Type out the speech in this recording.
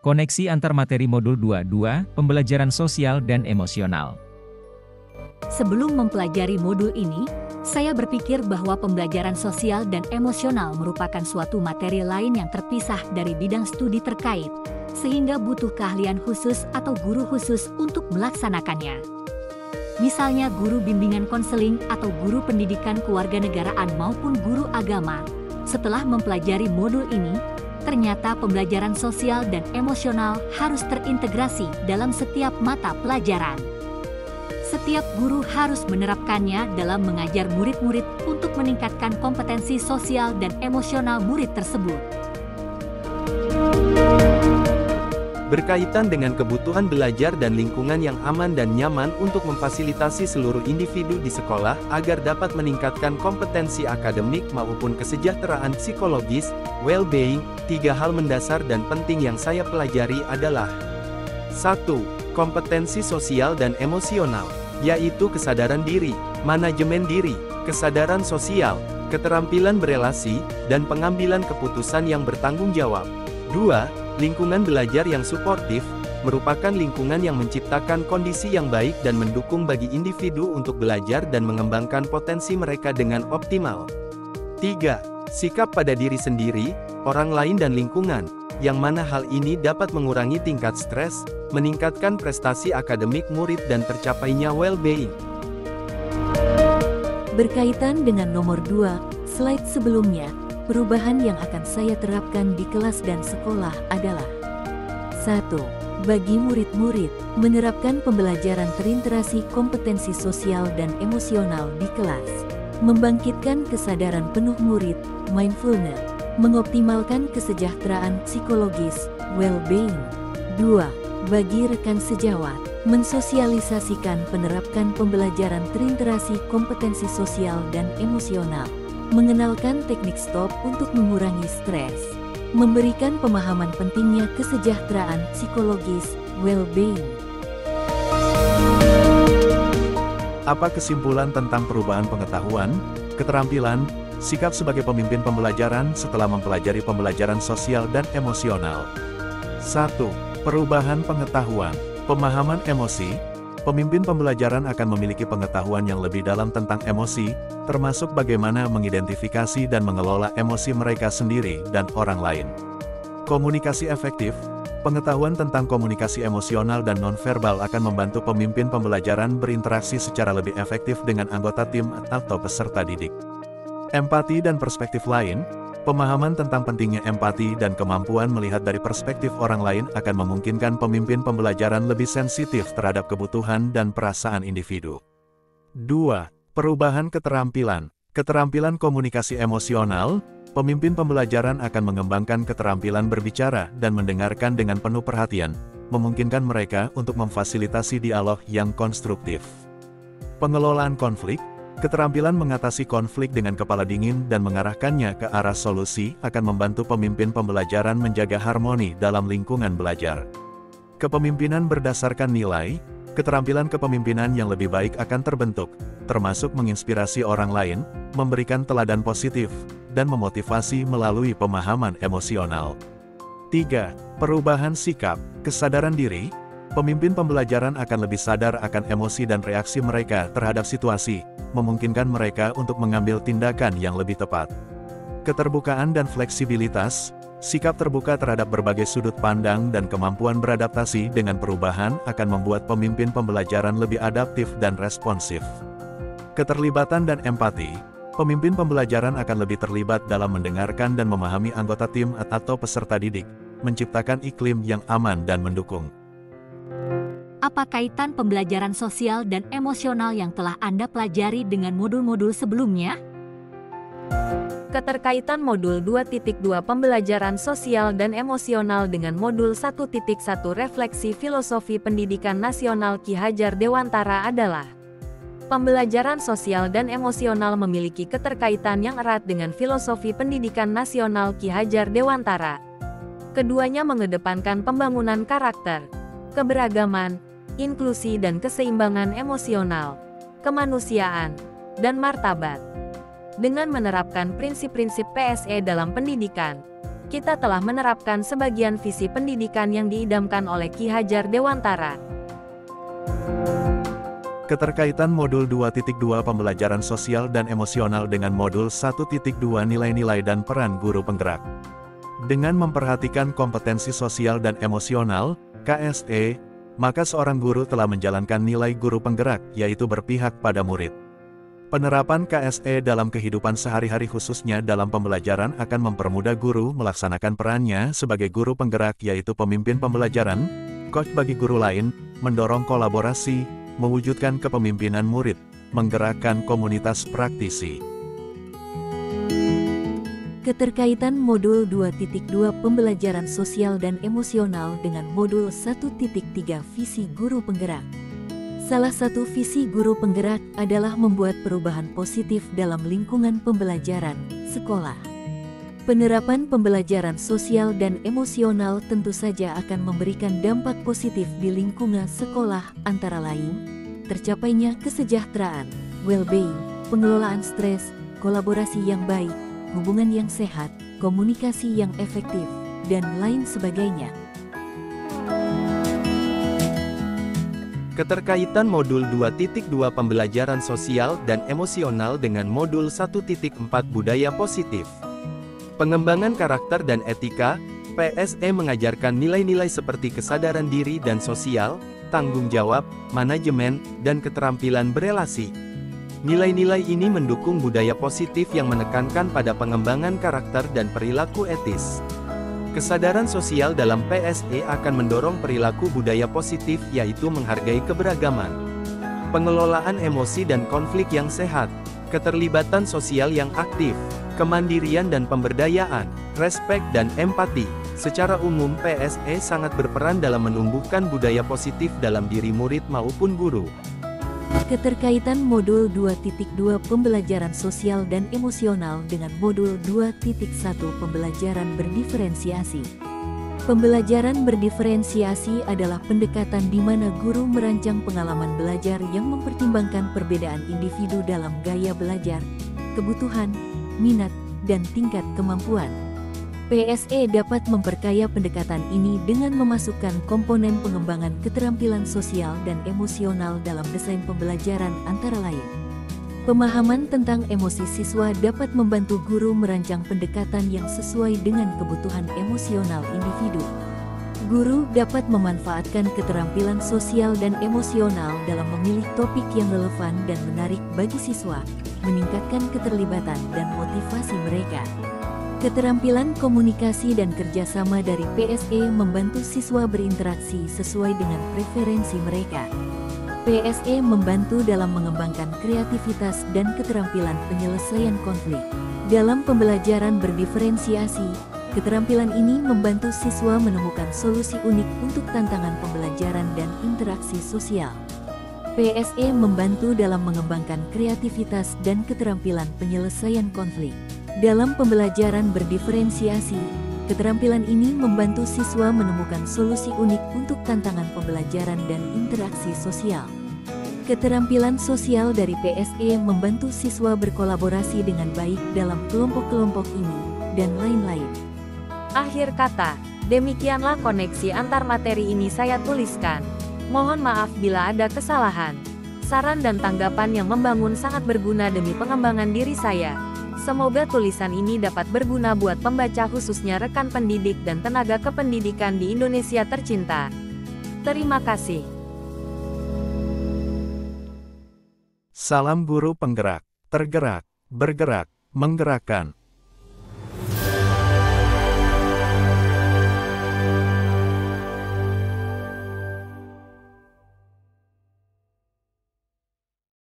Koneksi antar materi modul 22, pembelajaran sosial dan emosional. Sebelum mempelajari modul ini, saya berpikir bahwa pembelajaran sosial dan emosional merupakan suatu materi lain yang terpisah dari bidang studi terkait, sehingga butuh keahlian khusus atau guru khusus untuk melaksanakannya. Misalnya guru bimbingan konseling atau guru pendidikan kewarganegaraan maupun guru agama. Setelah mempelajari modul ini, ternyata pembelajaran sosial dan emosional harus terintegrasi dalam setiap mata pelajaran. Setiap guru harus menerapkannya dalam mengajar murid-murid untuk meningkatkan kompetensi sosial dan emosional murid tersebut. Berkaitan dengan kebutuhan belajar dan lingkungan yang aman dan nyaman untuk memfasilitasi seluruh individu di sekolah agar dapat meningkatkan kompetensi akademik maupun kesejahteraan psikologis, well-being, 3 hal mendasar dan penting yang saya pelajari adalah 1. Kompetensi sosial dan emosional, yaitu kesadaran diri, manajemen diri, kesadaran sosial, keterampilan berelasi, dan pengambilan keputusan yang bertanggung jawab. 2. Lingkungan belajar yang suportif, merupakan lingkungan yang menciptakan kondisi yang baik dan mendukung bagi individu untuk belajar dan mengembangkan potensi mereka dengan optimal. 3. Sikap pada diri sendiri, orang lain dan lingkungan, yang mana hal ini dapat mengurangi tingkat stres, meningkatkan prestasi akademik murid dan tercapainya well-being. Berkaitan dengan nomor 2, slide sebelumnya, perubahan yang akan saya terapkan di kelas dan sekolah adalah 1. Bagi murid-murid, menerapkan pembelajaran terinteraksi kompetensi sosial dan emosional di kelas. Membangkitkan kesadaran penuh murid, mindfulness. Mengoptimalkan kesejahteraan psikologis, well-being. 2. Bagi rekan sejawat, mensosialisasikan penerapkan pembelajaran terinteraksi kompetensi sosial dan emosional. Mengenalkan teknik stop untuk mengurangi stres, memberikan pemahaman pentingnya kesejahteraan psikologis, well-being. Apa kesimpulan tentang perubahan pengetahuan, keterampilan, sikap sebagai pemimpin pembelajaran setelah mempelajari pembelajaran sosial dan emosional? 1. Perubahan pengetahuan, pemahaman emosi. Pemimpin pembelajaran akan memiliki pengetahuan yang lebih dalam tentang emosi, termasuk bagaimana mengidentifikasi dan mengelola emosi mereka sendiri dan orang lain. Komunikasi efektif, pengetahuan tentang komunikasi emosional dan nonverbal akan membantu pemimpin pembelajaran berinteraksi secara lebih efektif dengan anggota tim atau peserta didik. Empati dan perspektif lain, pemahaman tentang pentingnya empati dan kemampuan melihat dari perspektif orang lain akan memungkinkan pemimpin pembelajaran lebih sensitif terhadap kebutuhan dan perasaan individu. 2. Perubahan keterampilan. Keterampilan komunikasi emosional, pemimpin pembelajaran akan mengembangkan keterampilan berbicara dan mendengarkan dengan penuh perhatian, memungkinkan mereka untuk memfasilitasi dialog yang konstruktif. Pengelolaan konflik. Keterampilan mengatasi konflik dengan kepala dingin dan mengarahkannya ke arah solusi akan membantu pemimpin pembelajaran menjaga harmoni dalam lingkungan belajar. Kepemimpinan berdasarkan nilai, keterampilan kepemimpinan yang lebih baik akan terbentuk, termasuk menginspirasi orang lain, memberikan teladan positif, dan memotivasi melalui pemahaman emosional. 3. Perubahan sikap, kesadaran diri. Pemimpin pembelajaran akan lebih sadar akan emosi dan reaksi mereka terhadap situasi, memungkinkan mereka untuk mengambil tindakan yang lebih tepat. Keterbukaan dan fleksibilitas, sikap terbuka terhadap berbagai sudut pandang dan kemampuan beradaptasi dengan perubahan akan membuat pemimpin pembelajaran lebih adaptif dan responsif. Keterlibatan dan empati, pemimpin pembelajaran akan lebih terlibat dalam mendengarkan dan memahami anggota tim atau peserta didik, menciptakan iklim yang aman dan mendukung. Apa kaitan pembelajaran sosial dan emosional yang telah Anda pelajari dengan modul-modul sebelumnya? Keterkaitan modul 2.2 pembelajaran sosial dan emosional dengan modul 1.1 refleksi filosofi pendidikan nasional Ki Hajar Dewantara adalah pembelajaran sosial dan emosional memiliki keterkaitan yang erat dengan filosofi pendidikan nasional Ki Hajar Dewantara. Keduanya mengedepankan pembangunan karakter, keberagaman, inklusi dan keseimbangan emosional, kemanusiaan, dan martabat. Dengan menerapkan prinsip-prinsip PSE dalam pendidikan, kita telah menerapkan sebagian visi pendidikan yang diidamkan oleh Ki Hajar Dewantara. Keterkaitan Modul 2.2 Pembelajaran Sosial dan Emosional dengan Modul 1.2 Nilai-nilai dan peran guru penggerak. Dengan memperhatikan kompetensi sosial dan emosional, KSE, maka seorang guru telah menjalankan nilai guru penggerak, yaitu berpihak pada murid. Penerapan KSE dalam kehidupan sehari-hari khususnya dalam pembelajaran akan mempermudah guru melaksanakan perannya sebagai guru penggerak, yaitu pemimpin pembelajaran, coach bagi guru lain, mendorong kolaborasi, mewujudkan kepemimpinan murid, menggerakkan komunitas praktisi. Keterkaitan Modul 2.2 Pembelajaran Sosial dan Emosional dengan Modul 1.3 Visi Guru Penggerak. Salah satu visi guru penggerak adalah membuat perubahan positif dalam lingkungan pembelajaran, sekolah. Penerapan pembelajaran sosial dan emosional tentu saja akan memberikan dampak positif di lingkungan sekolah, antara lain, tercapainya kesejahteraan, well-being, pengelolaan stres, kolaborasi yang baik, hubungan yang sehat, komunikasi yang efektif, dan lain sebagainya. Keterkaitan Modul 2.2 Pembelajaran Sosial dan Emosional dengan Modul 1.4 Budaya Positif. Pengembangan karakter dan etika, PSE mengajarkan nilai-nilai seperti kesadaran diri dan sosial, tanggung jawab, manajemen, dan keterampilan berelasi. Nilai-nilai ini mendukung budaya positif yang menekankan pada pengembangan karakter dan perilaku etis. Kesadaran sosial dalam PSE akan mendorong perilaku budaya positif, yaitu menghargai keberagaman, pengelolaan emosi dan konflik yang sehat, keterlibatan sosial yang aktif, kemandirian dan pemberdayaan, respek dan empati. Secara umum PSE sangat berperan dalam menumbuhkan budaya positif dalam diri murid maupun guru. Keterkaitan Modul 2.2 Pembelajaran Sosial dan Emosional dengan Modul 2.1 Pembelajaran Berdiferensiasi. Pembelajaran berdiferensiasi adalah pendekatan di mana guru merancang pengalaman belajar yang mempertimbangkan perbedaan individu dalam gaya belajar, kebutuhan, minat, dan tingkat kemampuan. PSE dapat memperkaya pendekatan ini dengan memasukkan komponen pengembangan keterampilan sosial dan emosional dalam desain pembelajaran, antara lain. Pemahaman tentang emosi siswa dapat membantu guru merancang pendekatan yang sesuai dengan kebutuhan emosional individu. Guru dapat memanfaatkan keterampilan sosial dan emosional dalam memilih topik yang relevan dan menarik bagi siswa, meningkatkan keterlibatan dan motivasi mereka. Keterampilan komunikasi dan kerjasama dari PSE membantu siswa berinteraksi sesuai dengan preferensi mereka. PSE membantu dalam mengembangkan kreativitas dan keterampilan penyelesaian konflik. Dalam pembelajaran berdiferensiasi, keterampilan ini membantu siswa menemukan solusi unik untuk tantangan pembelajaran dan interaksi sosial. PSE membantu dalam mengembangkan kreativitas dan keterampilan penyelesaian konflik. Dalam pembelajaran berdiferensiasi, keterampilan ini membantu siswa menemukan solusi unik untuk tantangan pembelajaran dan interaksi sosial. Keterampilan sosial dari PSE membantu siswa berkolaborasi dengan baik dalam kelompok-kelompok ini, dan lain-lain. Akhir kata, demikianlah koneksi antar materi ini saya tuliskan. Mohon maaf bila ada kesalahan. Saran dan tanggapan yang membangun sangat berguna demi pengembangan diri saya. Semoga tulisan ini dapat berguna buat pembaca, khususnya rekan pendidik dan tenaga kependidikan di Indonesia tercinta. Terima kasih. Salam guru penggerak, tergerak, bergerak, menggerakkan.